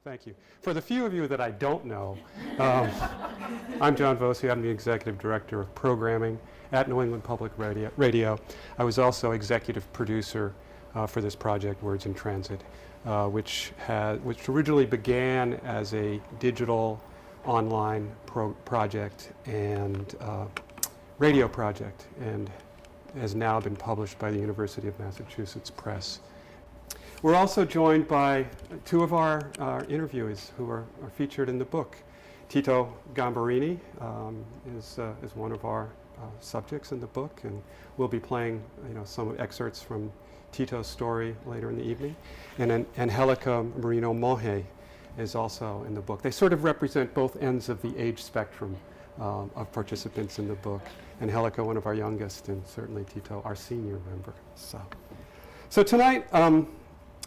Thank you. For the few of you that I don't know, I'm John Voci. I'm the Executive Director of Programming at New England Public Radio. I was also executive producer for this project, Words in Transit, which originally began as a digital online project and radio project, and has now been published by the University of Massachusetts Press. We're also joined by two of our interviewees who are featured in the book. Tito Gambarini is one of our subjects in the book, and we'll be playing some excerpts from Tito's story later in the evening. And Angelica Merino Monge is also in the book. They sort of represent both ends of the age spectrum of participants in the book. Angelica, one of our youngest, and certainly Tito, our senior member. So tonight,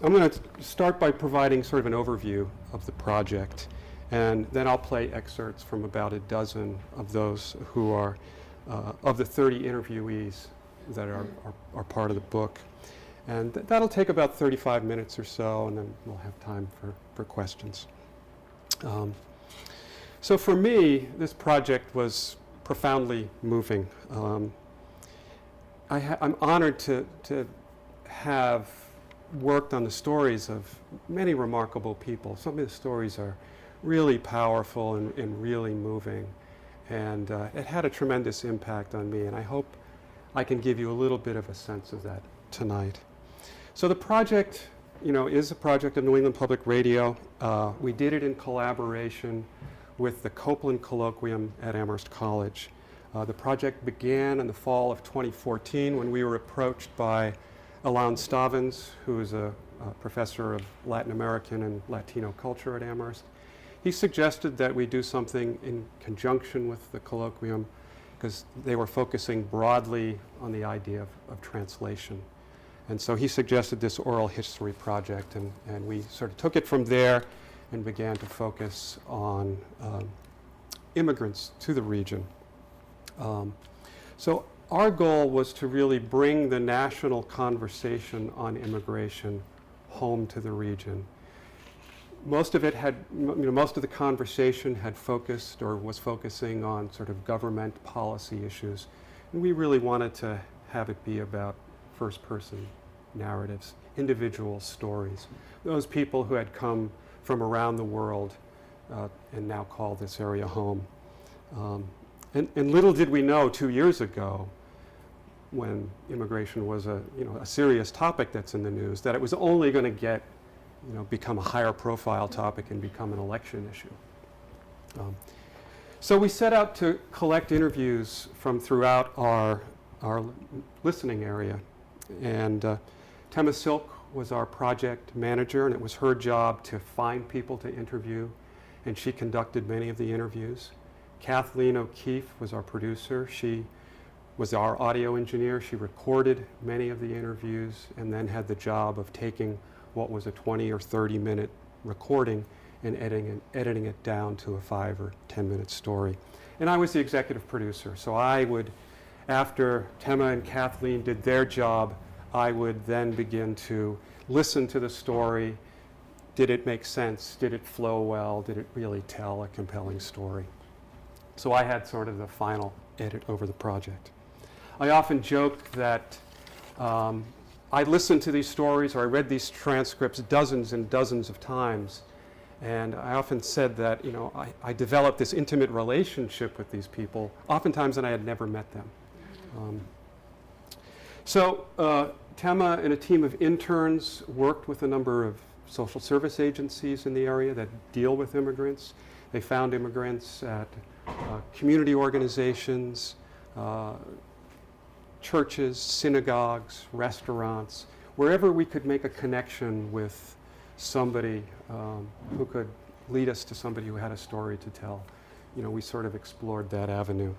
I'm going to start by providing sort of an overview of the project, and then I'll play excerpts from about a dozen of those who are, of the 30 interviewees that are part of the book. And that'll take about 35 minutes or so, and then we'll have time for questions. So for me, this project was profoundly moving. I'm honored to have worked on the stories of many remarkable people. Some of the stories are really powerful and really moving, and it had a tremendous impact on me, and I hope I can give you a little bit of a sense of that tonight. So the project, is a project of New England Public Radio. We did it in collaboration with the Copeland Colloquium at Amherst College. The project began in the fall of 2014 when we were approached by Alan Stavins, who is a professor of Latin American and Latino culture at Amherst. He suggested that we do something in conjunction with the colloquium because they were focusing broadly on the idea of translation. And so he suggested this oral history project, and we sort of took it from there and began to focus on immigrants to the region. So our goal was to really bring the national conversation on immigration home to the region. Most of it had, most of the conversation had focused or was focusing on sort of government policy issues. And we really wanted to have it be about first-person narratives, individual stories. Those people who had come from around the world and now call this area home. And little did we know 2 years ago, when immigration was a serious topic that's in the news, that it was only going to become a higher profile topic and become an election issue. So we set out to collect interviews from throughout our listening area, and Tema Silk was our project manager, and it was her job to find people to interview, and she conducted many of the interviews. Kathleen O'Keefe was our producer. She was our audio engineer. She recorded many of the interviews and then had the job of taking what was a 20 or 30-minute recording and editing it down to a 5 or 10-minute story. And I was the executive producer, so I would, after Tema and Kathleen did their job, I would then begin to listen to the story. Did it make sense? Did it flow well? Did it really tell a compelling story? So I had sort of the final edit over the project. I often joked that I listened to these stories or I read these transcripts dozens and dozens of times, and I often said that I developed this intimate relationship with these people, oftentimes and I had never met them. So Tema and a team of interns worked with a number of social service agencies in the area that deal with immigrants. They found immigrants at community organizations, churches, synagogues, restaurants, wherever we could make a connection with somebody who could lead us to somebody who had a story to tell. We sort of explored that avenue.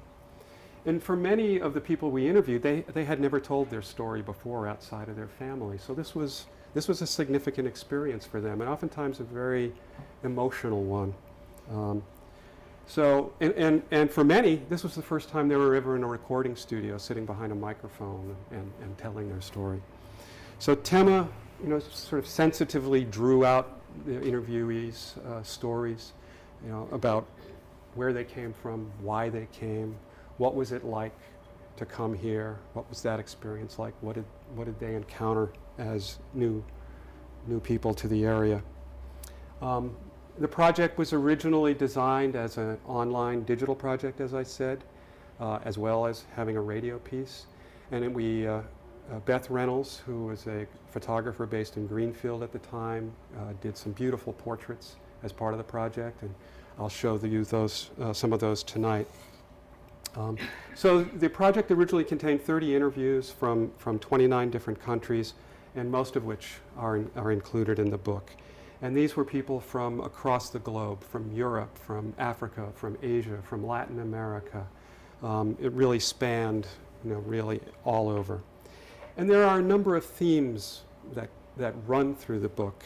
And for many of the people we interviewed, they had never told their story before outside of their family. So this was a significant experience for them, and oftentimes a very emotional one. And for many, this was the first time they were ever in a recording studio, sitting behind a microphone and telling their story. So Tema, sort of sensitively drew out the interviewees' stories, about where they came from, why they came, what was it like to come here, what was that experience like, what did they encounter as new people to the area. The project was originally designed as an online digital project, as I said, as well as having a radio piece. And then Beth Reynolds, who was a photographer based in Greenfield at the time, did some beautiful portraits as part of the project, and I'll show you some of those tonight. So the project originally contained 30 interviews from 29 different countries, and most of which are included in the book. And these were people from across the globe, from Europe, from Africa, from Asia, from Latin America. It really spanned, really all over. And there are a number of themes that run through the book,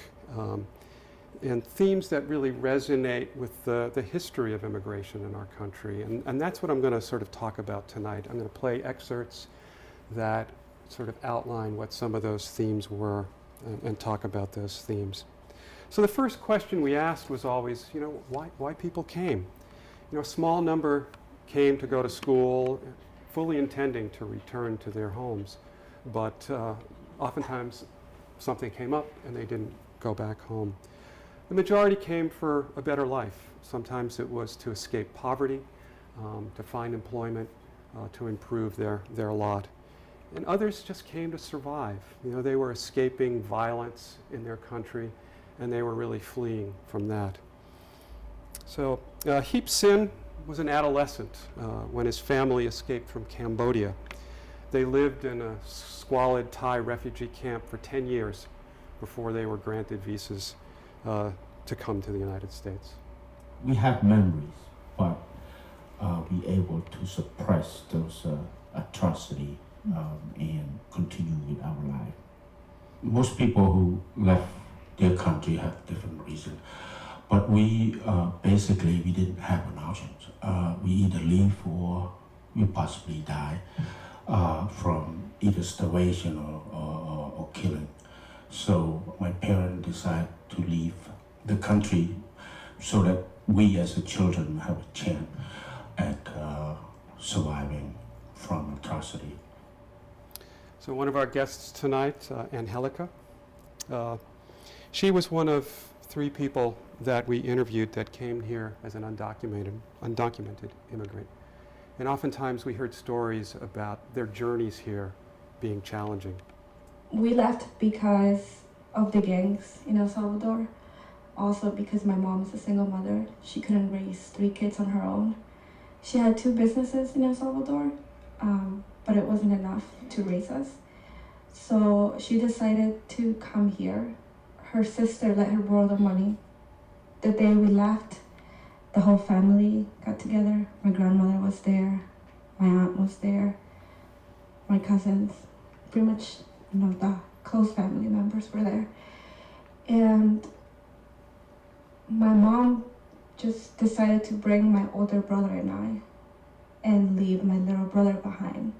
and themes that really resonate with the history of immigration in our country. And that's what I'm going to sort of talk about tonight. I'm going to play excerpts that sort of outline what some of those themes were and talk about those themes. So the first question we asked was always, why people came. A small number came to go to school, fully intending to return to their homes. But oftentimes something came up and they didn't go back home. The majority came for a better life. Sometimes it was to escape poverty, to find employment, to improve their lot. And others just came to survive. They were escaping violence in their country, and they were really fleeing from that. So Heap Sin was an adolescent when his family escaped from Cambodia. They lived in a squalid Thai refugee camp for 10 years before they were granted visas to come to the United States. We have memories, but be able to suppress those atrocities and continue with our life. Most people who left their country have different reasons, but we basically didn't have an option. We either leave or we possibly die from either starvation or killing. So my parents decided to leave the country so that we as the children have a chance at surviving from atrocity. So one of our guests tonight, Angelica, she was one of 3 people that we interviewed that came here as an undocumented immigrant. And oftentimes we heard stories about their journeys here being challenging. We left because of the gangs in El Salvador. Also because my mom is a single mother. She couldn't raise 3 kids on her own. She had 2 businesses in El Salvador, but it wasn't enough to raise us. So she decided to come here. Her sister let her borrow the money. The day we left, the whole family got together. My grandmother was there, my aunt was there, my cousins, pretty much, the close family members were there. And my mom just decided to bring my older brother and I and leave my little brother behind,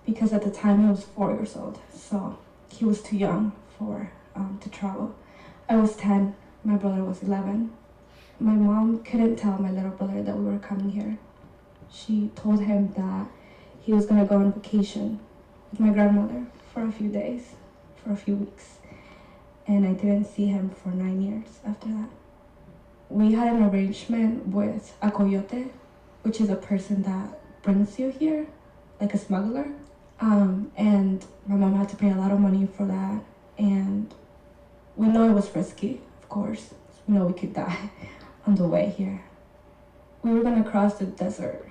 because at the time he was 4 years old, so he was too young to travel. I was 10, my brother was 11. My mom couldn't tell my little brother that we were coming here. She told him that he was going to go on vacation with my grandmother for a few days, for a few weeks. And I didn't see him for 9 years after that. We had an arrangement with a coyote, which is a person that brings you here, like a smuggler. And my mom had to pay a lot of money for that. And we know it was risky, of course. We know we could die on the way here. We were gonna cross the desert,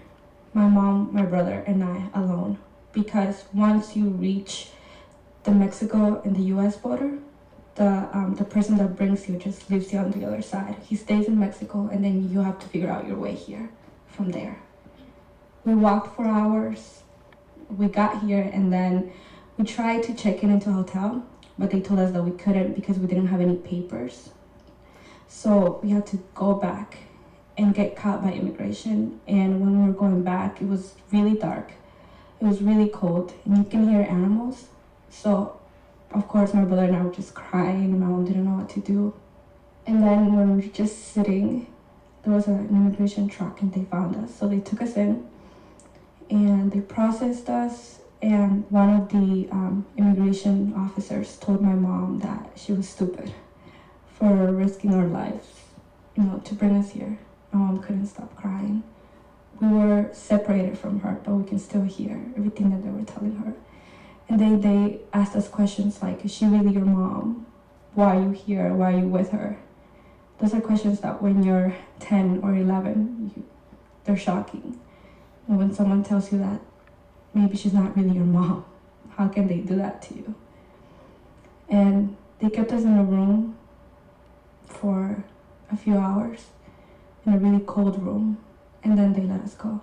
my mom, my brother, and I alone, because once you reach the Mexico and the US border, the person that brings you just leaves you on the other side. He stays in Mexico, and then you have to figure out your way here from there. We walked for hours. We got here, and then we tried to check into a hotel, but they told us that we couldn't because we didn't have any papers. So we had to go back and get caught by immigration. And when we were going back, it was really dark. It was really cold, and you can hear animals. So, of course, my brother and I were just crying, and my mom didn't know what to do. And then when we were just sitting, there was an immigration truck and they found us. So they took us in and they processed us. And one of the immigration officers told my mom that she was stupid for risking her lives, to bring us here. My mom couldn't stop crying. We were separated from her, but we can still hear everything that they were telling her. And they asked us questions like, is she really your mom? Why are you here? Why are you with her? Those are questions that when you're 10 or 11, they're shocking. And when someone tells you that maybe she's not really your mom, how can they do that to you? And they kept us in a room for a few hours, in a really cold room, and then they let us go.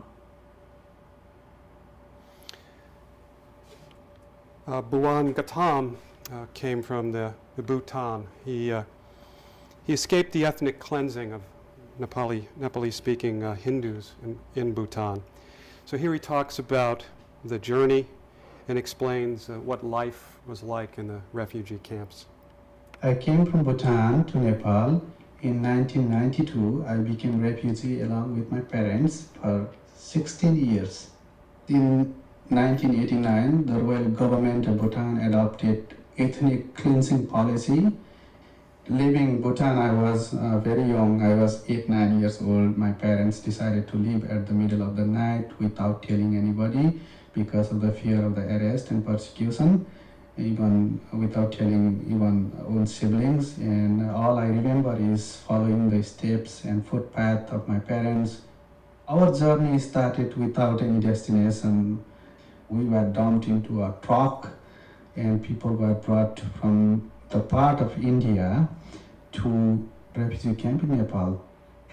Bhuwan came from the Bhutan. He escaped the ethnic cleansing of Nepali-speaking Hindus in Bhutan. So here he talks about the journey and explains what life was like in the refugee camps. I came from Bhutan to Nepal. In 1992, I became refugee along with my parents for 16 years. In 1989, the royal government of Bhutan adopted ethnic cleansing policy. Leaving Bhutan, I was very young. I was 8-9 years old. My parents decided to leave at the middle of the night without telling anybody because of the fear of the arrest and persecution, even without telling even own siblings. And all I remember is following the steps and footpath of my parents. Our journey started without any destination. We were dumped into a truck and people were brought from the part of India to refugee camp in Nepal.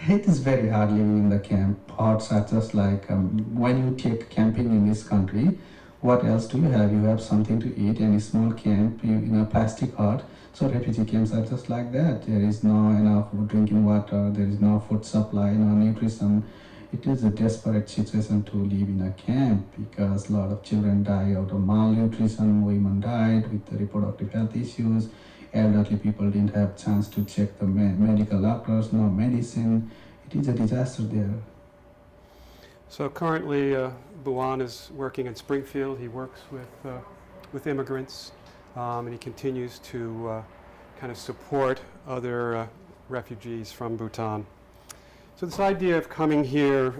It is very hard living in the camp. Huts are just like, when you take camping in this country, what else do you have? You have something to eat and a small camp in a plastic hut. So refugee camps are just like that. There is no enough drinking water, there is no food supply, no nutrition. It is a desperate situation to live in a camp because a lot of children die out of malnutrition, women died with the reproductive health issues, elderly people didn't have chance to check the medical doctors, no medicine. It is a disaster there. So currently, Bhuwan is working in Springfield. He works with immigrants, and he continues to kind of support other refugees from Bhutan. So this idea of coming here,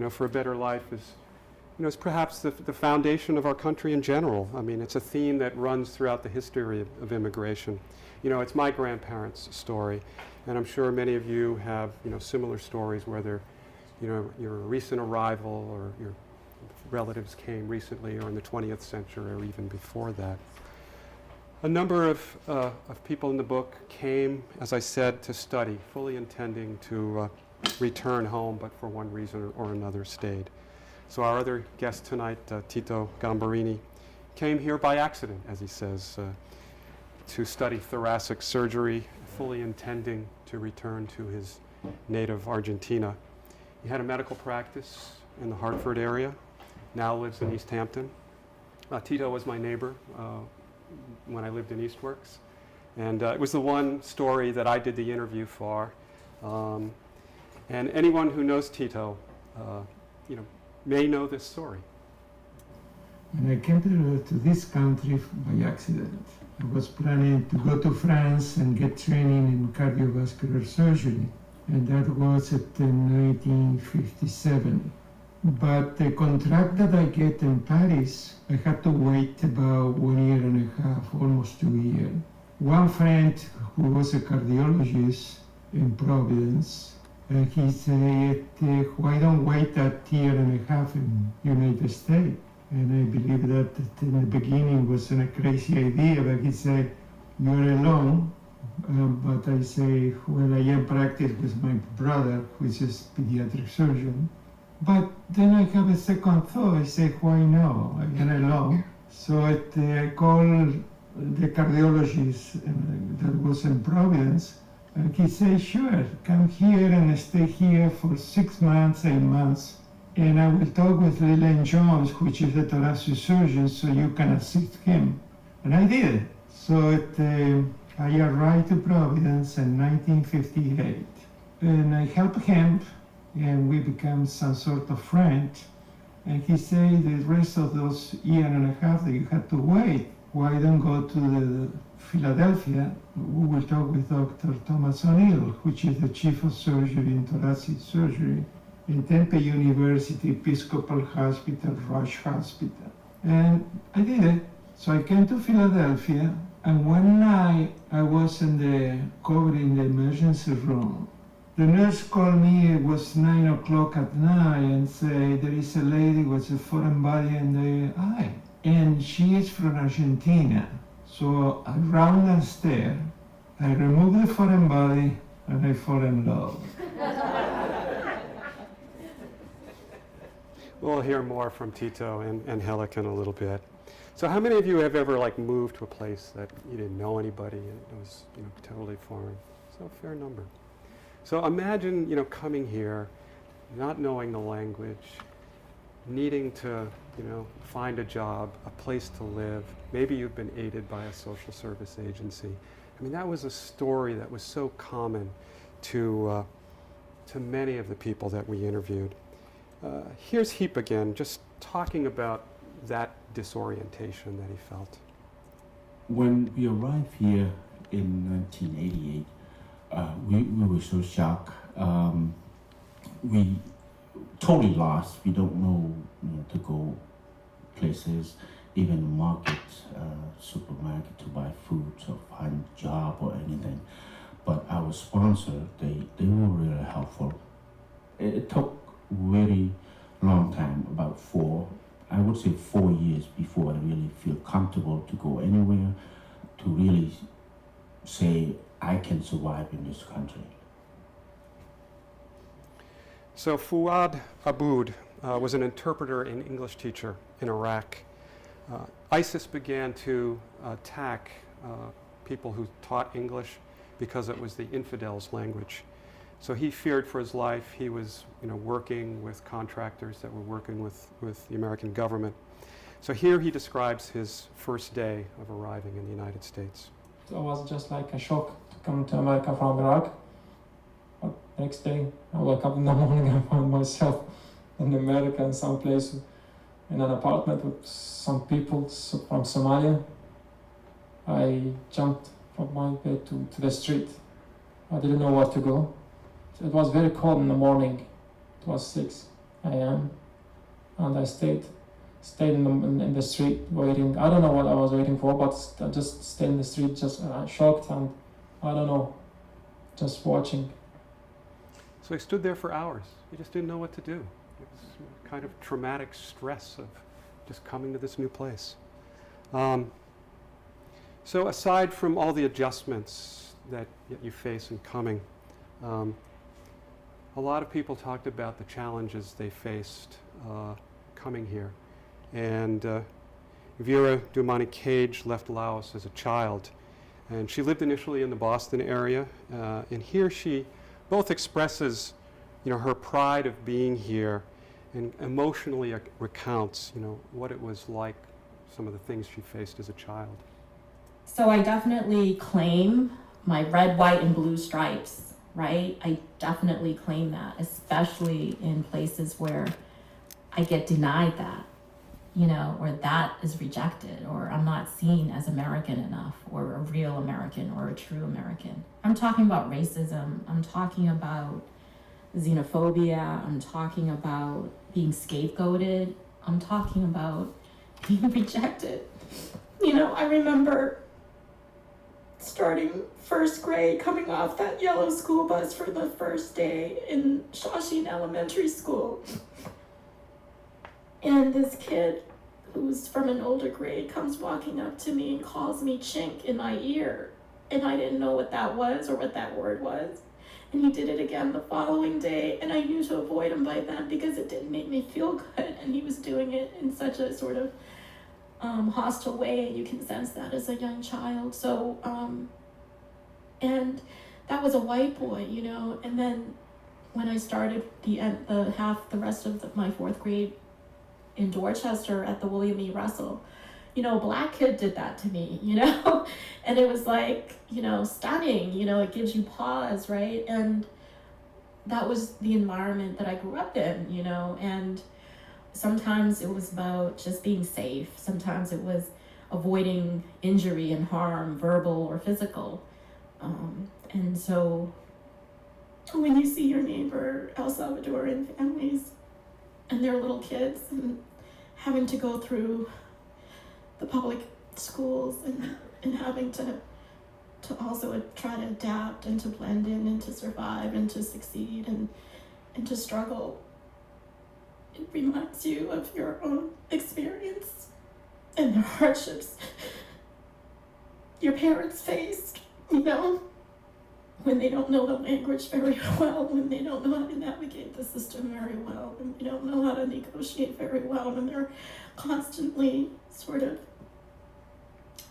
for a better life is perhaps the foundation of our country in general. I mean, it's a theme that runs throughout the history of immigration. It's my grandparents' story, and I'm sure many of you have, similar stories where you're a recent arrival or your relatives came recently or in the 20th century or even before that. A number of people in the book came, as I said, to study, fully intending to return home, but for one reason or another stayed. So our other guest tonight, Tito Gambarini, came here by accident, as he says, to study thoracic surgery, fully intending to return to his native Argentina. He had a medical practice in the Hartford area, now lives in East Hampton. Tito was my neighbor when I lived in Eastworks. And it was the one story that I did the interview for. And anyone who knows Tito, may know this story. When I came to this country by accident, I was planning to go to France and get training in cardiovascular surgery. And that was at 1957. But the contract that I get in Paris, I had to wait about 1 year and a half, almost 2 years. One friend who was a cardiologist in Providence, he said, why don't wait that year and a half in United States? And I believe that in the beginning wasn't a crazy idea, but he said, you're alone. But I say, well, I am practice with my brother, who is a pediatric surgeon. But then I have a second thought. I say, why no? I am alone. So I called the cardiologist that was in Providence, and he said, sure, come here and stay here for 6 months, 8 months. And I will talk with Leland Jones, which is a thoracic surgeon, so you can assist him. And I did. So I arrived to Providence in 1958, and I helped him, and we became some sort of friend. And he said the rest of those year and a half that you had to wait, why don't go to the Philadelphia? We will talk with Dr. Thomas O'Neill, which is the chief of surgery in thoracic surgery in Tempe University Episcopal Hospital, Rush Hospital. And I did it. So I came to Philadelphia, and one night I was covering the emergency room. The nurse called me, it was 9 o'clock at night, and said, there is a lady with a foreign body in the eye. And she is from Argentina. So I ran downstairs, I removed the foreign body, and I fall in love. We'll hear more from Tito and Angelica in a little bit. So how many of you have ever moved to a place that you didn't know anybody and it was totally foreign? So a fair number. So imagine coming here, not knowing the language, needing to find a job, a place to live. Maybe you've been aided by a social service agency. I mean, that was a story that was so common to many of the people that we interviewed. Here's Heap again, just talking about that disorientation that he felt. When we arrived here in 1988, we were so shocked. We totally lost. We don't know, to go places, even the market, supermarket to buy food or find a job or anything. But our sponsor, they were really helpful. It took really long time, about 4 years before I really feel comfortable to go anywhere, to really say I can survive in this country. So Foud Abood was an interpreter and English teacher in Iraq. ISIS began to attack people who taught English because it was the infidels' language. So he feared for his life. He was working with contractors that were working with the American government. So here he describes his first day of arriving in the United States. It was just like a shock to come to America from Iraq. But next day, I woke up in the morning and found myself in America in some place in an apartment with some people from Somalia. I jumped from my bed to the street. I didn't know where to go. It was very cold in the morning. It was 6 a.m. and I stayed in the street waiting. I don't know what I was waiting for, but I just stayed in the street, just shocked and I don't know, just watching. So he stood there for hours. He just didn't know what to do. It was kind of traumatic stress of just coming to this new place. So aside from all the adjustments that you face in coming, a lot of people talked about the challenges they faced coming here. And Vira Douagmany Cage left Laos as a child. And she lived initially in the Boston area. And here she both expresses her pride of being here and emotionally recounts what it was like, some of the things she faced as a child. So I definitely claim my red, white, and blue stripes, right? I definitely claim that, especially in places where I get denied that, or that is rejected, or I'm not seen as American enough, or a real American, or a true American. I'm talking about racism. I'm talking about xenophobia. I'm talking about being scapegoated. I'm talking about being rejected. I remember starting first grade, coming off that yellow school bus for the first day in Shawsheen Elementary School. And this kid who's from an older grade comes walking up to me and calls me chink in my ear. And I didn't know what that was or what that word was. And he did it again the following day, and I knew to avoid him by then because it didn't make me feel good. And he was doing it in such a sort of hostile way, and you can sense that as a young child. So, and that was a white boy, and then when I started the rest of my fourth grade in Dorchester at the William E. Russell, a black kid did that to me, and it was like, stunning, it gives you pause, right? And that was the environment that I grew up in, and sometimes it was about just being safe. Sometimes it was avoiding injury and harm, verbal or physical. And so when you see your neighbor El Salvadoran families and their little kids and having to go through the public schools and having to also try to adapt and to blend in and to survive and to succeed and to struggle, it reminds you of your own experience and the hardships your parents faced, when they don't know the language very well, when they don't know how to navigate the system very well, when they don't know how to negotiate very well, and they're constantly sort of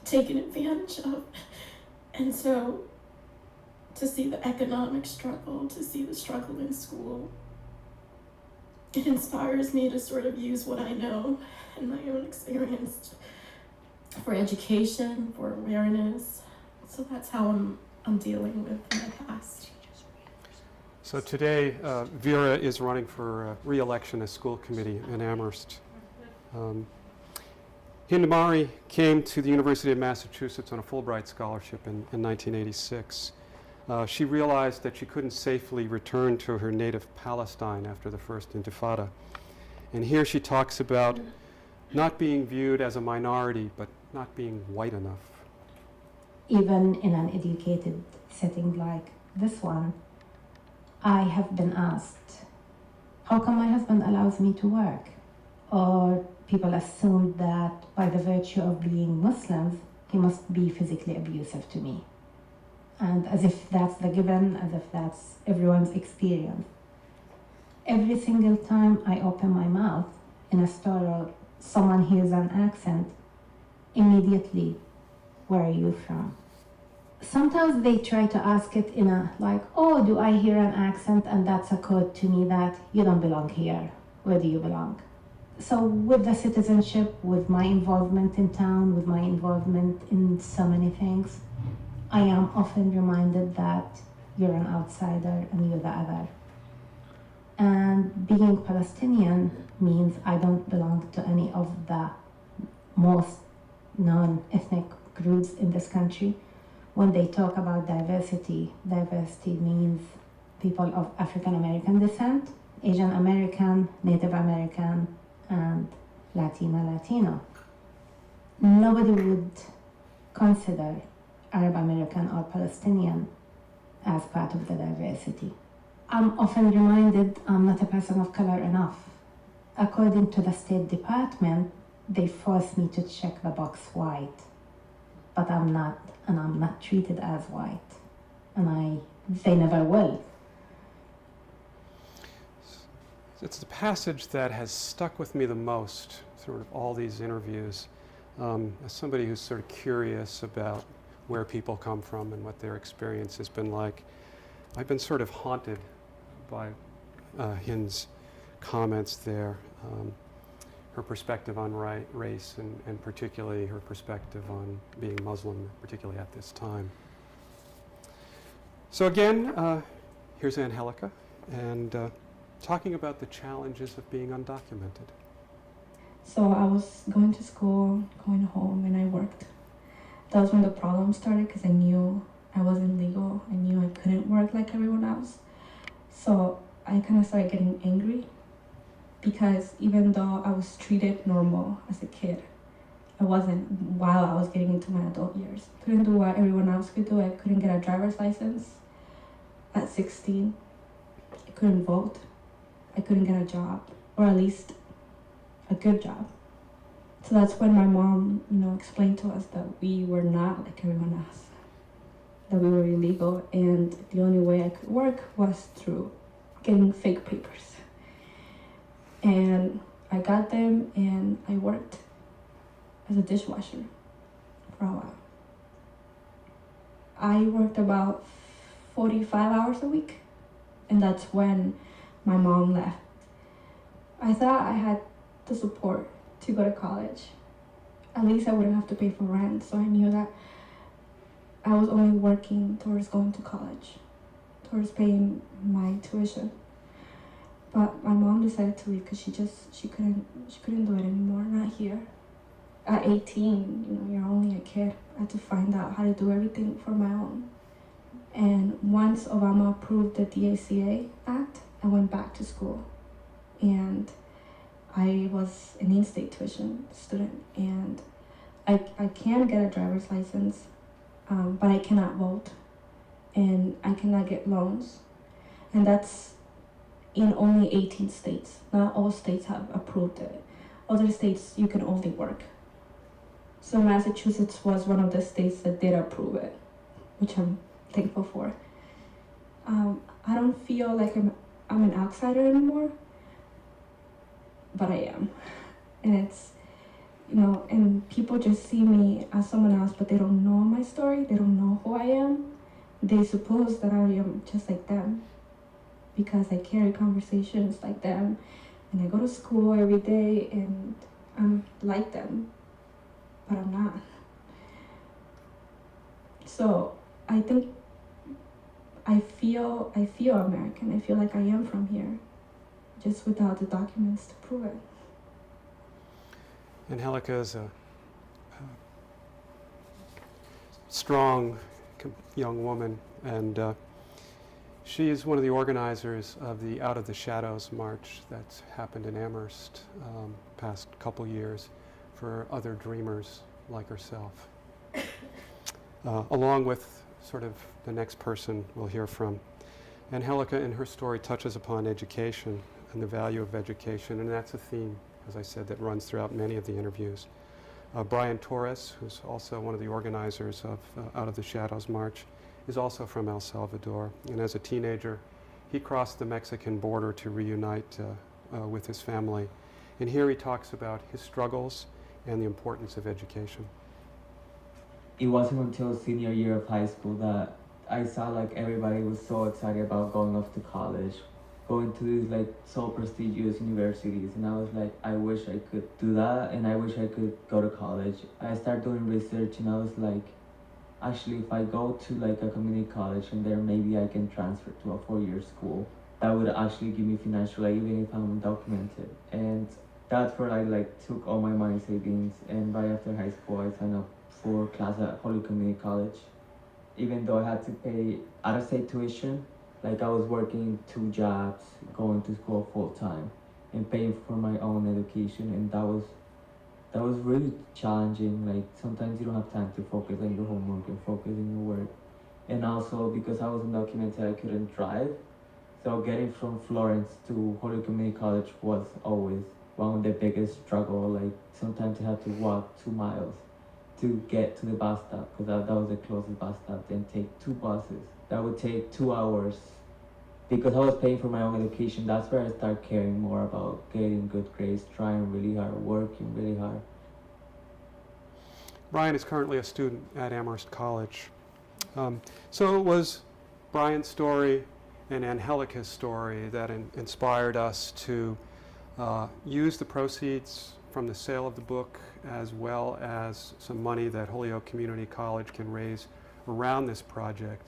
taken advantage of. And so to see the economic struggle, to see the struggle in school, it inspires me to sort of use what I know and my own experience for education, for awareness. So that's how I'm dealing with my past. So today, Vira is running for re-election as school committee in Amherst. Hind came to the University of Massachusetts on a Fulbright scholarship in 1986. She realized that she couldn't safely return to her native Palestine after the first Intifada. And here she talks about not being viewed as a minority, but not being white enough. Even in an educated setting like this one, I have been asked, how come my husband allows me to work? Or people assume that by the virtue of being Muslims, he must be physically abusive to me. And as if that's the given, as if that's everyone's experience. Every single time I open my mouth in a store or someone hears an accent, immediately, where are you from? Sometimes they try to ask it in a like, oh, do I hear an accent and that's a code to me that you don't belong here. Where do you belong? So with the citizenship, with my involvement in town, with my involvement in so many things, I am often reminded that you're an outsider and you're the other. And being Palestinian means I don't belong to any of the most non-ethnic groups in this country. When they talk about diversity, diversity means people of African American descent, Asian American, Native American, and Latino. Nobody would consider Arab American or Palestinian as part of the diversity. I'm often reminded I'm not a person of color enough. According to the State Department, they force me to check the box white, but I'm not, and I'm not treated as white, and they never will. It's the passage that has stuck with me the most through all these interviews. As somebody who's sort of curious about where people come from and what their experience has been like, I've been sort of haunted by Hind's comments there, her perspective on race and particularly her perspective on being Muslim, particularly at this time. So again, here's Angelica, and talking about the challenges of being undocumented. So I was going to school, going home, and I worked. That was when the problem started because I knew I wasn't legal. I knew I couldn't work like everyone else. So I kind of started getting angry because even though I was treated normal as a kid, I wasn't while I was getting into my adult years. Couldn't do what everyone else could do. I couldn't get a driver's license at 16. I couldn't vote. I couldn't get a job, or at least a good job. So that's when my mom, explained to us that we were not like everyone else, that we were illegal, and the only way I could work was through getting fake papers. And I got them, and I worked as a dishwasher for a while. I worked about 45 hours a week, and that's when my mom left. I thought I had the support to go to college. at least I wouldn't have to pay for rent. So I knew that I was only working towards going to college, towards paying my tuition. But my mom decided to leave because she couldn't do it anymore, not here. At 18, you're only a kid. I had to find out how to do everything for my own. And once Obama approved the DACA Act, I went back to school. And I was an in-state tuition student, and I can get a driver's license, but I cannot vote, and I cannot get loans. And that's in only 18 states. Not all states have approved it. Other states, you can only work. So Massachusetts was one of the states that did approve it, which I'm thankful for. I don't feel like I'm an outsider anymore, but I am. And it's, and people just see me as someone else, but they don't know my story. They don't know who I am. They suppose that I am just like them because I carry conversations like them, and I go to school every day, and I'm like them, but I'm not. So I think I feel American. I feel like I am from here, just without the documents to prove it. Angelica is a strong young woman, and she is one of the organizers of the Out of the Shadows March that's happened in Amherst past couple years for other dreamers like herself, along with sort of the next person we'll hear from. Angelica, in her story, touches upon education and the value of education, and that's a theme, as I said, that runs throughout many of the interviews. Bryan Torres, who's also one of the organizers of Out of the Shadows March, is also from El Salvador, and as a teenager, he crossed the Mexican border to reunite with his family. And here he talks about his struggles and the importance of education. It wasn't until senior year of high school that I saw like everybody was so excited about going off to college, going to these like so prestigious universities, and I was like, I wish I could do that, and I wish I could go to college. I started doing research, and I was like, actually, if I go to like a community college and there maybe I can transfer to a 4-year school, that would actually give me financial aid even if I'm undocumented. And that's where I like took all my money savings, and right after high school I signed up for class at Holy Community College. Even though I had to pay out-of-state tuition, like I was working 2 jobs, going to school full-time, and paying for my own education, and that was really challenging. Like sometimes you don't have time to focus on your homework and focus on your work. And also because I was undocumented, I couldn't drive. So getting from Florence to Holy Community College was always one of the biggest struggle. Like sometimes I had to walk 2 miles to get to the bus stop, because that was the closest bus stop, then take 2 buses. That would take 2 hours. Because I was paying for my own education, that's where I started caring more about getting good grades, trying really hard, working really hard. Bryan is currently a student at Amherst College. So it was Bryan's story and Angelica's story that inspired us to use the proceeds from the sale of the book, as well as some money that Holyoke Community College can raise around this project,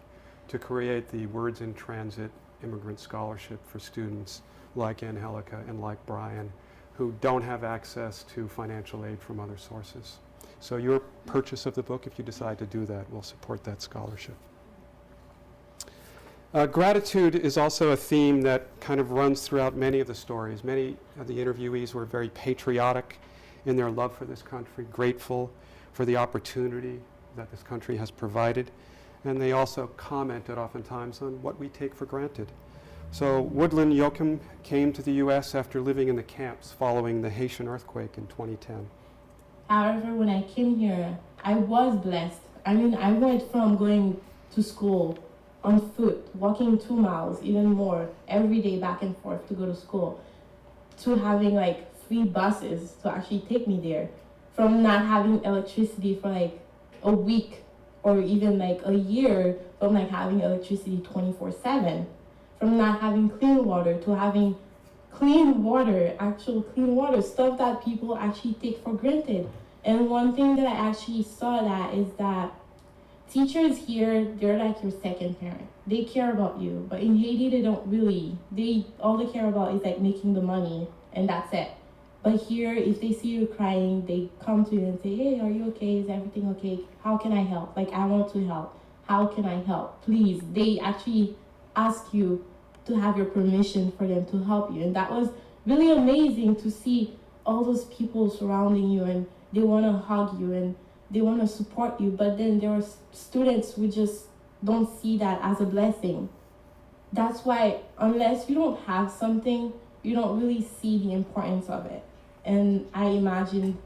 to create the Words in Transit Immigrant Scholarship for students like Angelica and like Bryan, who don't have access to financial aid from other sources. So your purchase of the book, if you decide to do that, will support that scholarship. Gratitude is also a theme that kind of runs throughout many of the stories. Many of the interviewees were very patriotic in their love for this country, grateful for the opportunity that this country has provided. And they also commented oftentimes on what we take for granted. So Woodlyn Joachim came to the U.S. after living in the camps following the Haitian earthquake in 2010. However, when I came here, I was blessed. I mean, I went from going to school on foot, walking 2 miles, even more, every day back and forth to go to school, to having like 3 buses to actually take me there, from not having electricity for like a week or even like a year, from like having electricity 24/7, from not having clean water to having clean water, actual clean water, stuff that people actually take for granted. And one thing that I actually saw that is that teachers here, they're like your second parent. They care about you, but in Haiti, they don't really. All they care about is like making the money, and that's it. But here, if they see you crying, they come to you and say, hey, are you okay? Is everything okay? How can I help? Like, I want to help. How can I help? Please. They actually ask you to have your permission for them to help you. And that was really amazing to see all those people surrounding you, and they want to hug you and they want to support you. But then there are students who just don't see that as a blessing. That's why unless you don't have something, you don't really see the importance of it. And I imagine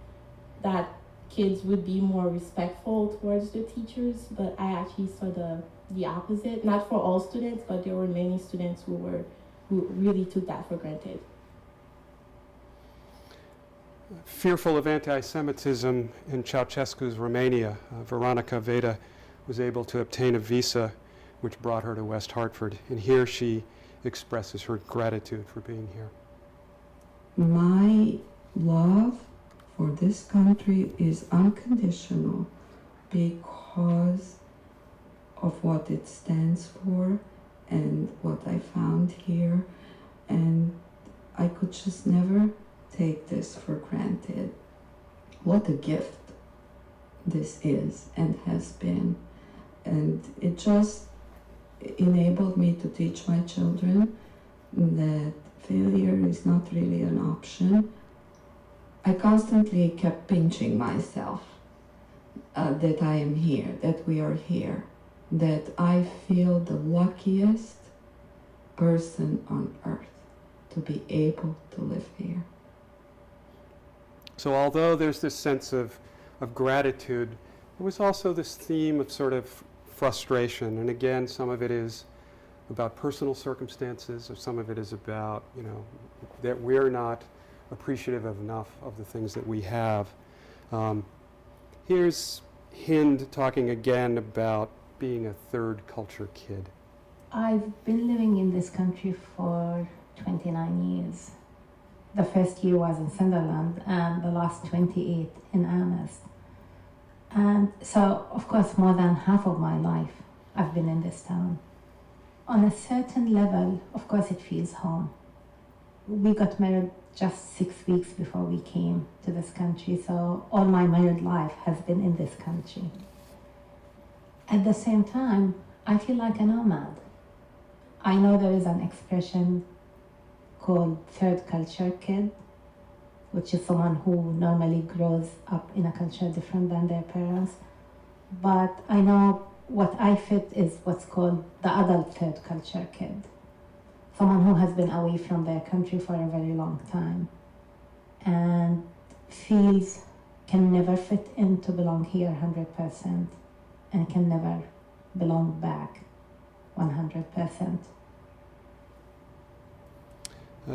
that kids would be more respectful towards the teachers, but I actually saw the opposite. Not for all students, but there were many students who really took that for granted. Fearful of anti-Semitism in Ceausescu's Romania, Veronica Vaida was able to obtain a visa which brought her to West Hartford. And here she expresses her gratitude for being here. My love for this country is unconditional because of what it stands for and what I found here. And I could just never take this for granted. What a gift this is and has been. And it just enabled me to teach my children that failure is not really an option. I constantly kept pinching myself that I am here, that we are here, that I feel the luckiest person on earth to be able to live here. So although there's this sense of gratitude, there was also this theme of sort of frustration. And again, some of it is about personal circumstances, or some of it is about, that we're not appreciative enough of the things that we have. Here's Hind talking again about being a third culture kid. I've been living in this country for 29 years. The first year was in Sunderland and the last 28 in Amherst. And so, of course, more than half of my life I've been in this town. On a certain level, of course, it feels home. We got married just 6 weeks before we came to this country, so all my married life has been in this country. At the same time, I feel like a nomad. I know there is an expression called third culture kid, which is someone who normally grows up in a culture different than their parents. But I know what I fit is what's called the adult third culture kid. Someone who has been away from their country for a very long time and feels can never fit in to belong here 100% and can never belong back 100%.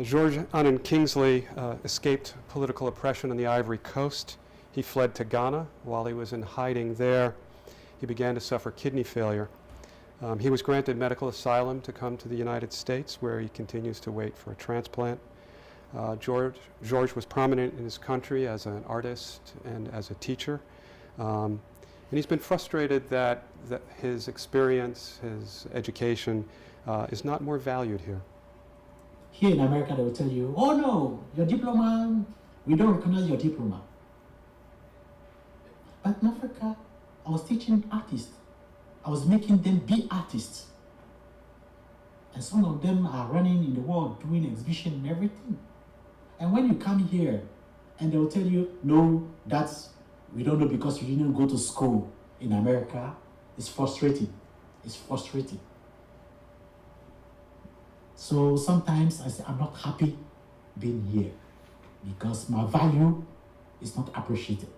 George Anan Kingsley escaped political oppression on the Ivory Coast. He fled to Ghana. While he was in hiding there, he began to suffer kidney failure. He was granted medical asylum to come to the United States, where he continues to wait for a transplant. George was prominent in his country as an artist and as a teacher. And he's been frustrated that his experience, his education, is not more valued here. Here in America, they will tell you, oh no, your diploma, we don't recognize your diploma. But in Africa, I was teaching artists. I was making them be artists. And some of them are running in the world, doing exhibition and everything. And when you come here, and they will tell you, no, we don't know because you didn't go to school in America, it's frustrating. It's frustrating. So sometimes I say, I'm not happy being here because my value is not appreciated.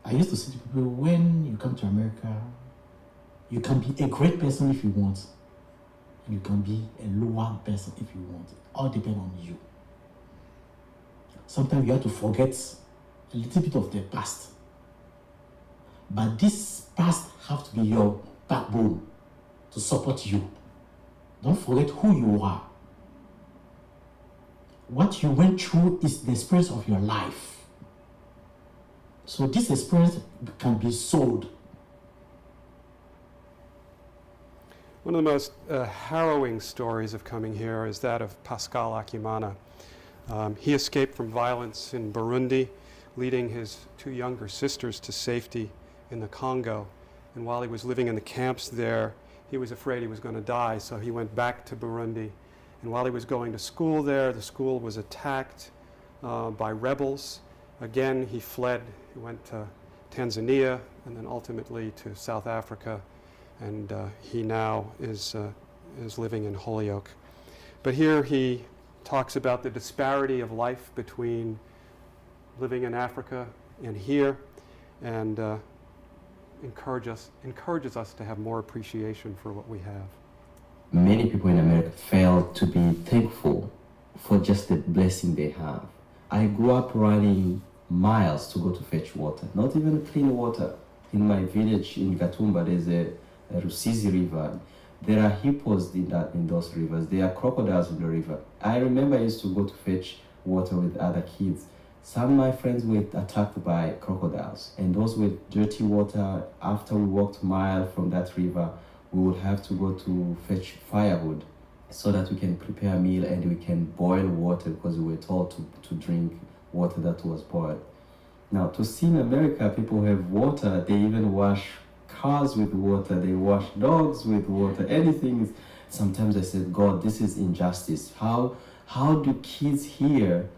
I used to say to people, when you come to America, you can be a great person if you want, and you can be a lower person if you want. It all depends on you. Sometimes you have to forget a little bit of the past. But this past has to be your backbone to support you. Don't forget who you are. What you went through is the experience of your life. So this experience can be sold. One of the most harrowing stories of coming here is that of Pascal Akimana. He escaped from violence in Burundi, leading his two younger sisters to safety in the Congo. And while he was living in the camps there, he was afraid he was going to die, so he went back to Burundi. And while he was going to school there, the school was attacked by rebels. Again, he fled. He went to Tanzania and then ultimately to South Africa. And he now is living in Holyoke. But here he talks about the disparity of life between living in Africa and here, and encourages us to have more appreciation for what we have. Many people in America fail to be thankful for just the blessing they have. I grew up running miles to go to fetch water, not even clean water. In my village in Gatumba, there's a Rusizi River. There are hippos in those rivers. There are crocodiles in the river. I remember I used to go to fetch water with other kids. Some of my friends were attacked by crocodiles, and those with dirty water, after we walked a mile from that river, we would have to go to fetch firewood so that we can prepare a meal and we can boil water, because we were told to drink water that was boiled. Now, to see in America, people have water, they even wash cars with water, they wash dogs with water, anything. Sometimes I said, God, this is injustice. How do kids here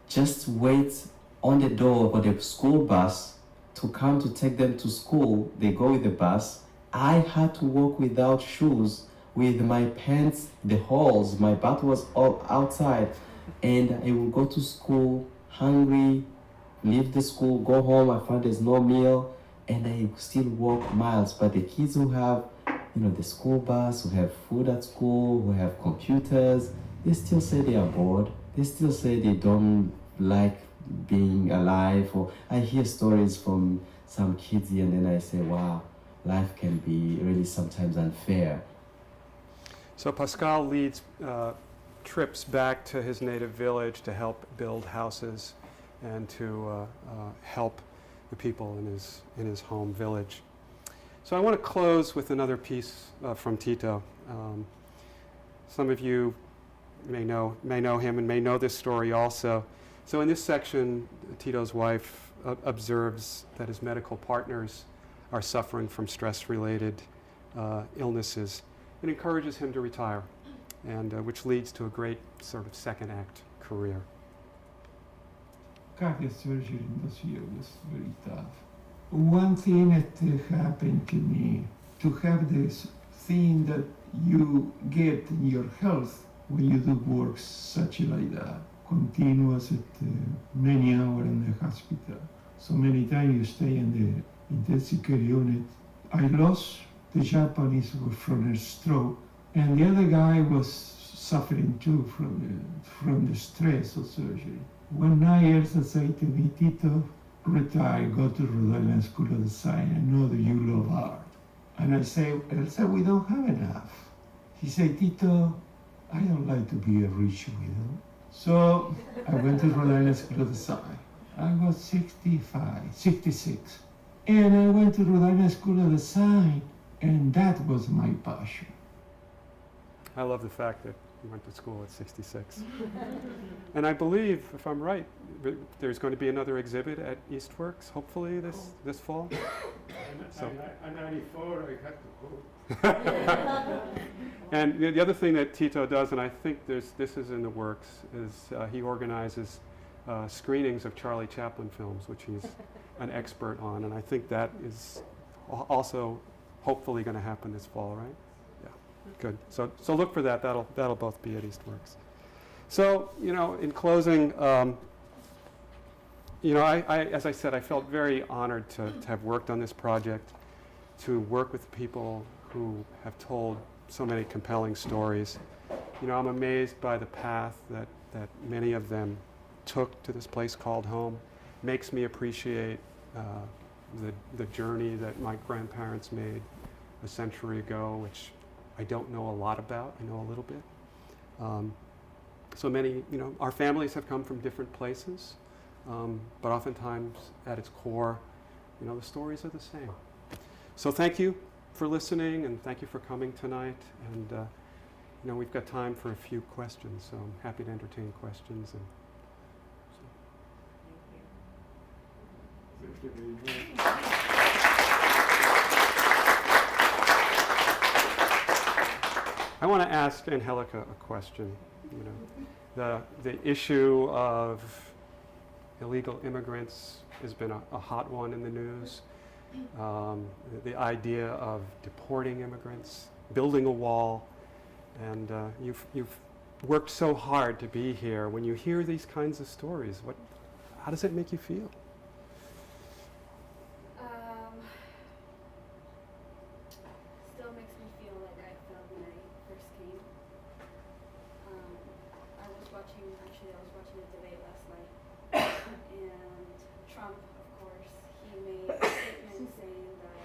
just wait on the door of the school bus to come to take them to school? They go with the bus. I had to walk without shoes, with my pants, the holes, my butt was all outside, and I would go to school hungry, leave the school, go home, I found there's no meal, and I still walk miles. But the kids who have, the school bus, who have food at school, who have computers, they still say they are bored. They still say they don't like being alive. Or I hear stories from some kids here, and then I say, wow, life can be really sometimes unfair. So Pascal leads trips back to his native village to help build houses and to help the people in his home village. So I want to close with another piece from Tito. Some of you may know him and may know this story also. So in this section, Tito's wife observes that his medical partners are suffering from stress-related illnesses. It encourages him to retire, and which leads to a great sort of second act career. Cardiac surgery in those years was very tough. One thing that happened to me, to have this thing that you get in your health when you do work such like that, continuous at many hours in the hospital. So many times you stay in the intensive care unit. I lost the Japanese from a stroke, and the other guy was suffering too from the stress of surgery. One night Elsa said to me, Tito, retire, go to Rhode Island School of Design. I know that you love art. And I say, Elsa, we don't have enough. He said, Tito, I don't like to be a rich widow. So I went to Rhode Island School of Design. I was 66. And I went to Rhode Island School of Design, and that was my passion. I love the fact that he went to school at 66. And I believe, if I'm right, there's going to be another exhibit at Eastworks, hopefully this fall. I'm 94, I had to go. And the other thing that Tito does, and I think this is in the works, is he organizes screenings of Charlie Chaplin films, which he's an expert on, and I think that is also hopefully going to happen this fall, right? Yeah, good. So look for that. That'll both be at Eastworks. So in closing, I as I said, I felt very honored to have worked on this project, to work with people who have told so many compelling stories. I'm amazed by the path that many of them took to this place called home. Makes me appreciate the journey that my grandparents made a century ago, which I don't know a lot about. I know a little bit. So many, our families have come from different places. but oftentimes at its core, the stories are the same. So thank you for listening, and thank you for coming tonight. And we've got time for a few questions, so I'm happy to entertain questions. And Thank you very much. I want to ask Angelica a question. The issue of illegal immigrants has been a hot one in the news. The idea of deporting immigrants, building a wall, and you've worked so hard to be here. When you hear these kinds of stories, how does it make you feel? Still makes me feel like I felt when I first came. I was watching a debate last night, and Trump, of course, he made a statement saying that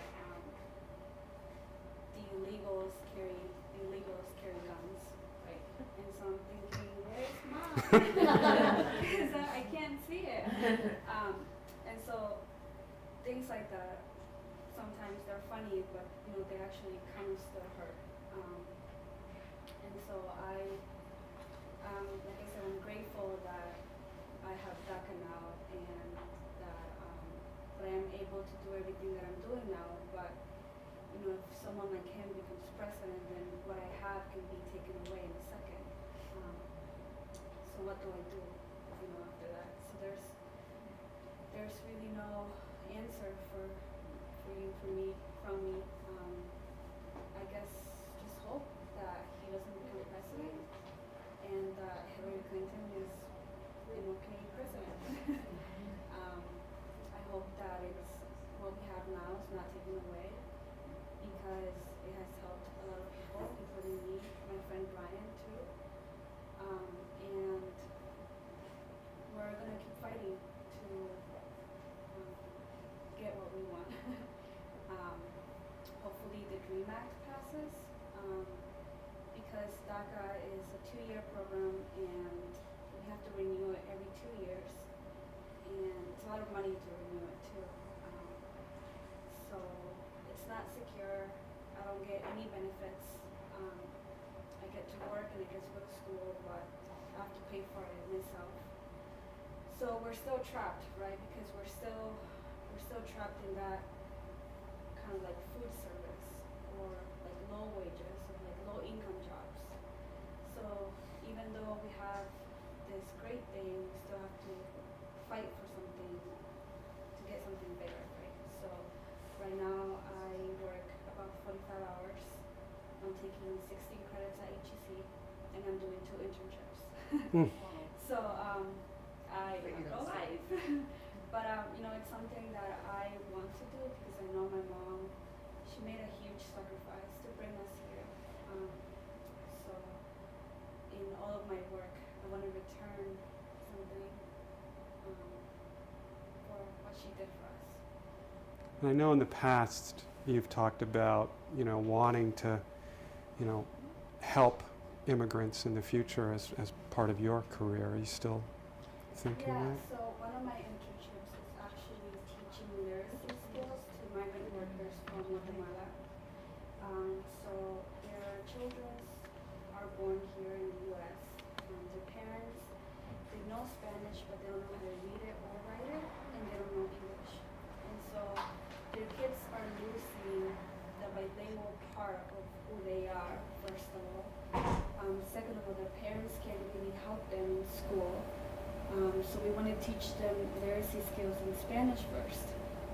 the illegals carry guns, right? And so I'm thinking, where's mine? Because I can't see it. And so things like that, sometimes they're funny, but they actually comes to hurt. And so like I said, I'm grateful that I have DACA now, and that I am able to do everything that I'm doing now. But if someone like him becomes president, then what I have can be taken away in a second. So what do I do, after that? So there's really no answer from me. I guess just hope that he doesn't become president, and that Hillary Clinton is Canadian president. I hope that it's what we have now is not taken away, because it has helped a lot of people, including me, my friend Bryan too. And we're gonna keep fighting to get what we want. Hopefully the DREAM Act passes, because DACA is a 2-year program, and we have to renew it every 2 years, and it's a lot of money to renew it too. So it's not secure. I don't get any benefits. I get to work and I get to go to school, but I have to pay for it myself. So we're still trapped, right? Because we're still trapped in that kind of like food service, or like low wages, or like low income jobs. So even though we have this great thing, we still have to fight for something to get something better, right? So right now I work about 45 hours. I'm taking 16 credits at HEC, and I'm doing 2 internships. So I go live. But it's something that I want to do, because I know my mom, she made a huge sacrifice to bring us here. So in all of my work, I want to return something for what she did for us. And I know in the past you've talked about, wanting to, help immigrants in the future as part of your career. Are you still thinking that? So one of my internships is actually teaching literacy skills to migrant workers from Guatemala. So their children are born here in the U.S. Their parents, they know Spanish, but they don't know how to read it or write it, and they don't know English. And so their kids are losing the bilingual part of who they are, first of all. Second of all, their parents can't really help them in school. So we want to teach them literacy skills in Spanish first,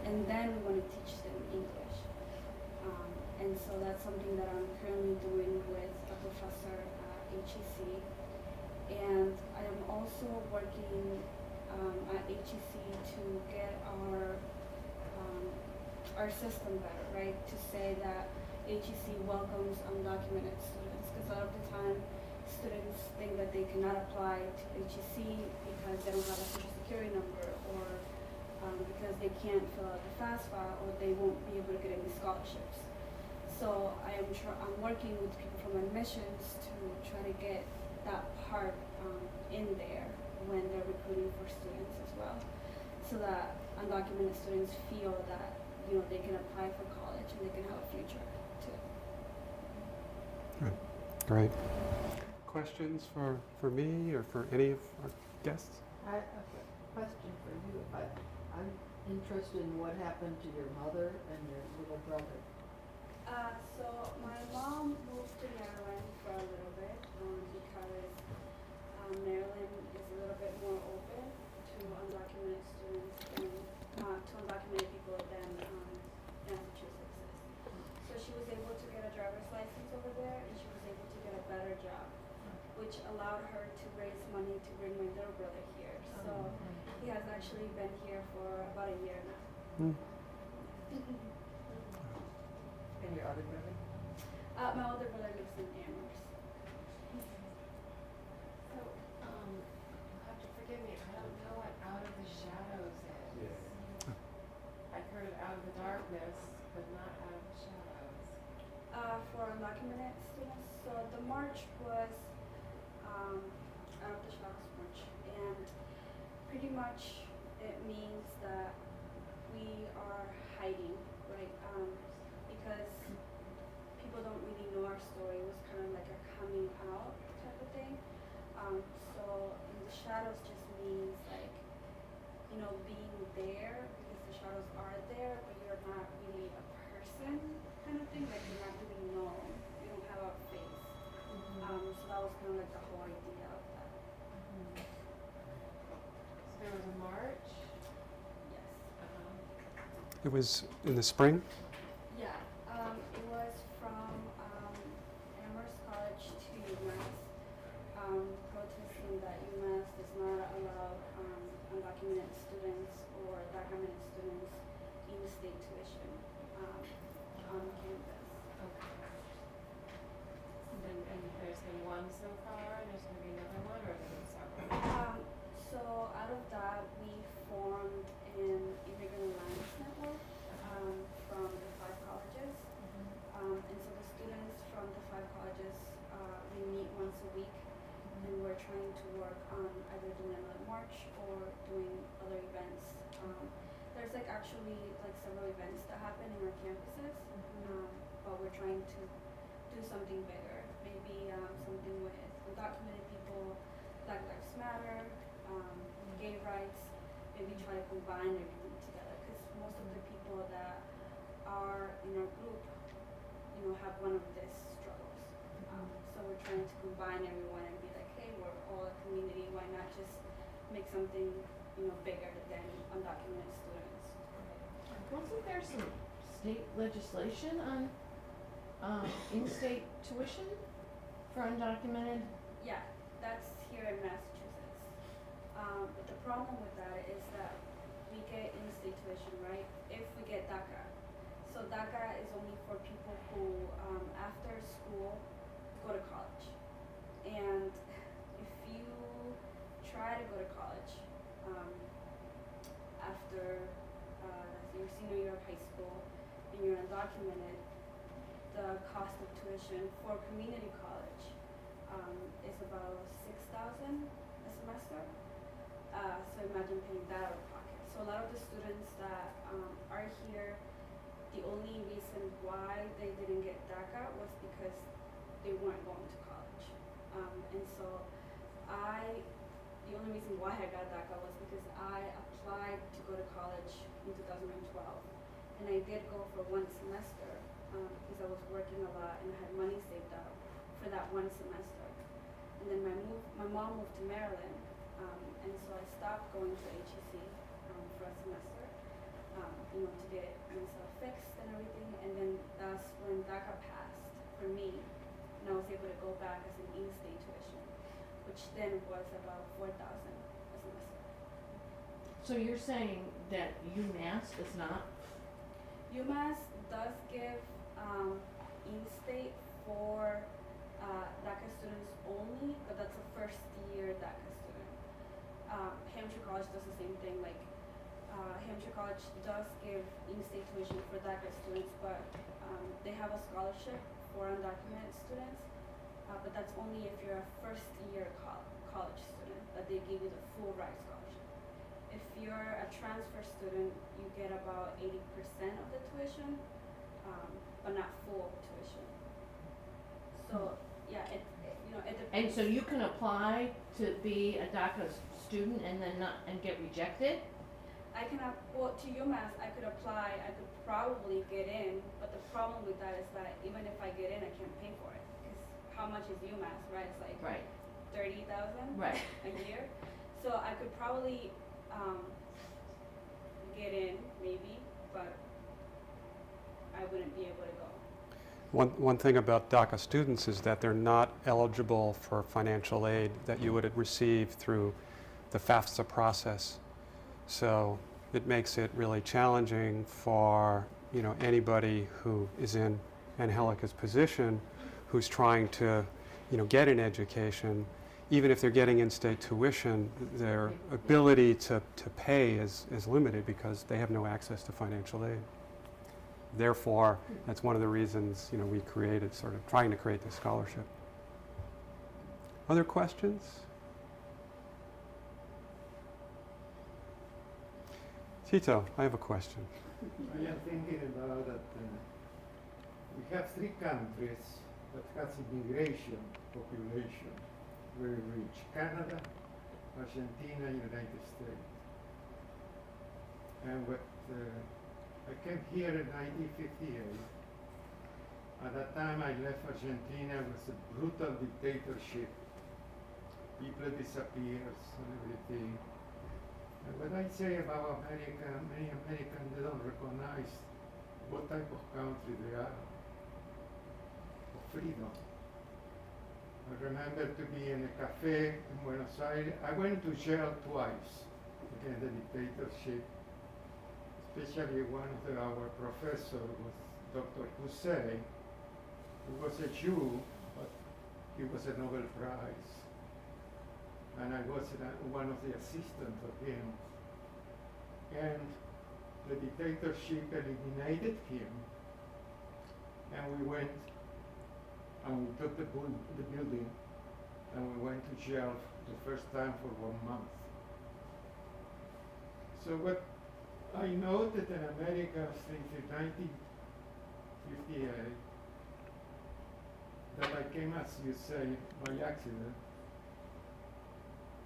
and then we want to teach them English. And so that's something that I'm currently doing with a professor at HEC. And I am also working at HEC to get our system better, right? To say that HEC welcomes undocumented students, because a lot of the time students think that they cannot apply to HEC because they don't have a social security number, or because they can't fill out the FAFSA, or they won't be able to get any scholarships. So I'm working with people from admissions to try to get that part in there, when they're recruiting for students as well, so that undocumented students feel that they can apply for college and they can have a future too. Great. Questions for me or for any of our guests? I have a question for you. I'm interested in what happened to your mother and your little brother. So my mom moved to Maryland for a little bit because Maryland is a little bit more open to undocumented students and to undocumented people than Massachusetts is. So she was able to get a driver's license over there, and she was able to get a better job, which allowed her to raise money to bring my little brother here. So he has actually been here for about a year now. And your other brother? My older brother lives in Amherst. So, you'll have to forgive me, I don't know what Out of the Shadows is. I've heard of Out of the Darkness, but not Out of the Shadows. For undocumented students, so the march was Out of the Shadows March, and pretty much it means that we are hiding, right? Because people don't really know our story. It was kind of like a coming out type of thing. So in the shadows just means like, being there because the shadows are there, but you're not really a person kind of thing. Like you're not really known. You don't have a face. So that was kind of like the whole idea of that. So there was a march? Yes. It was in the spring? Yeah, it was from Amherst College to UMass, protesting that UMass does not allow undocumented students or documented students in-state tuition on campus. Okay. And there's been one so far, and there's going to be another one, or there's been several? So out of that, we formed an immigrant alliance network from the 5 colleges. And so the students from the 5 colleges, we meet once a week, and we're trying to work on either doing another march or doing other events. There's actually several events that happen in our campuses, but we're trying to do something bigger. Maybe something with undocumented people, Black Lives Matter, gay rights. Maybe try to combine everything together, because most of the people that are in our group, have one of these struggles. So we're trying to combine everyone and be like, hey, we're all a community. Why not just make something, bigger than undocumented students? Wasn't there some state legislation on in-state tuition for undocumented? Yeah, that's here in Massachusetts. But the problem with that is that we get in-state tuition, right? If we get DACA. So DACA is only for people who, after school, go to college. And if you try to go to college after your senior year of high school and you're undocumented, the cost of tuition for community college is about $6,000 a semester. So imagine paying that out of pocket. So a lot of the students that are here, the only reason why they didn't get DACA was because they weren't going to college. And so the only reason why I got DACA was because I applied to go to college in 2012. And I did go for 1 semester because I was working a lot and I had money saved up for that 1 semester. And then my mom moved to Maryland, and so I stopped going to HEC for a semester, to get myself fixed and everything. And then that's when DACA passed for me, and I was able to go back as an in-state tuition, which then was about $4,000 a semester. So you're saying that UMass does not? UMass does give in-state for DACA students only, but that's a first-year DACA student. Hampshire College does the same thing. Hampshire College does give in-state tuition for DACA students, but they have a scholarship for undocumented students. but that's only if you're a first year college student, that they give you the full ride scholarship. If you're a transfer student, you get about 80% of the tuition, but not full tuition. So yeah, it depends. And so you can apply to be a DACA student and then get rejected? I can to UMass, I could apply, I could probably get in, but the problem with that is that even if I get in, I can't pay for it. Because how much is UMass, right? It's like Right. 30,000 Right. a year. So I could probably get in, maybe, but I wouldn't be able to go. One thing about DACA students is that they're not eligible for financial aid that you would receive through the FAFSA process. So it makes it really challenging for anybody who is in Angelica's position, who's trying to get an education. Even if they're getting in-state tuition, their ability to pay is limited because they have no access to financial aid. Therefore, that's one of the reasons we created, sort of trying to create this scholarship. Other questions? Tito, I have a question. I am thinking about that we have 3 countries that has immigration population very rich: Canada, Argentina, and United States. And I came here in 1958. At that time I left Argentina. It was a brutal dictatorship. People disappeared and everything. And what I say about America, many Americans, they don't recognize what type of country they are, of freedom. I remember to be in a cafe in Buenos Aires. I went to jail twice against the dictatorship, especially one of our professors was Dr. Hussein, who was a Jew, but he was a Nobel Prize. And I was one of the assistants of him. And the dictatorship eliminated him, and we went and we took the building, and we went to jail the first time for 1 month. So what I noted in America since 1958, that I came, as you say, by accident.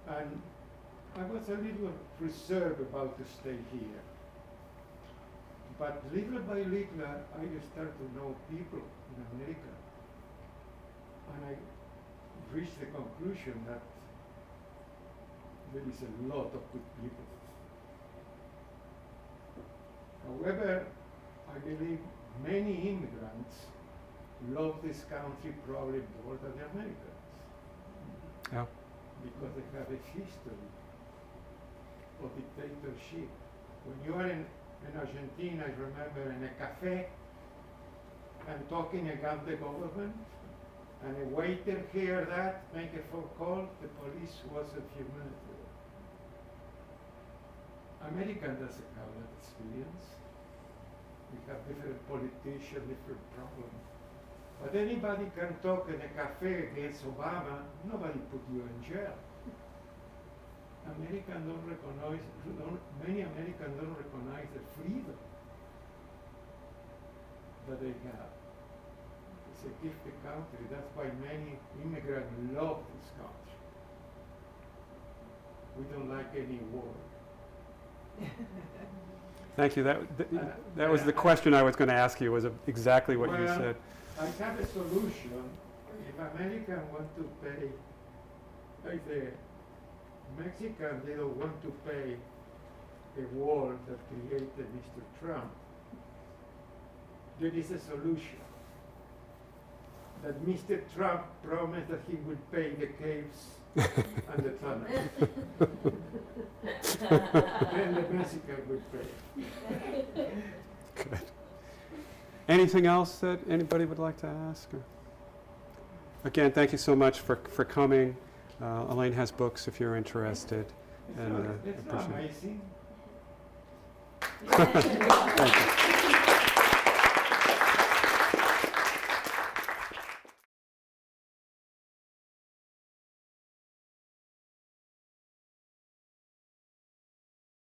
And I was a little reserved about to stay here. But little by little, I started to know people in America. And I reached the conclusion that there is a lot of good people. However, I believe many immigrants love this country probably more than the Americans. Yeah. Because they have a history of dictatorship. When you are in Argentina, I remember in a cafe and talking against the government, and a waiter hear that, make a phone call, the police was a few minutes ago. American doesn't have that experience. We have different politicians, different problems. But anybody can talk in a cafe against Obama, nobody put you in jail. Many Americans don't recognize the freedom that they have. It's a gifted country. That's why many immigrants love this country. We don't like any war. Thank you. That was the question I was going to ask you, was exactly what you said. I have a solution. If Americans want to pay, like the Mexicans, they don't want to pay the wall that created Mr. Trump. There is a solution. That Mr. Trump promised that he would pay the caves and the tunnels. Then the Mexicans would pay. Good. Anything else that anybody would like to ask? Again, thank you so much for coming. Elaine has books if you're interested. It's not amazing. Thank you.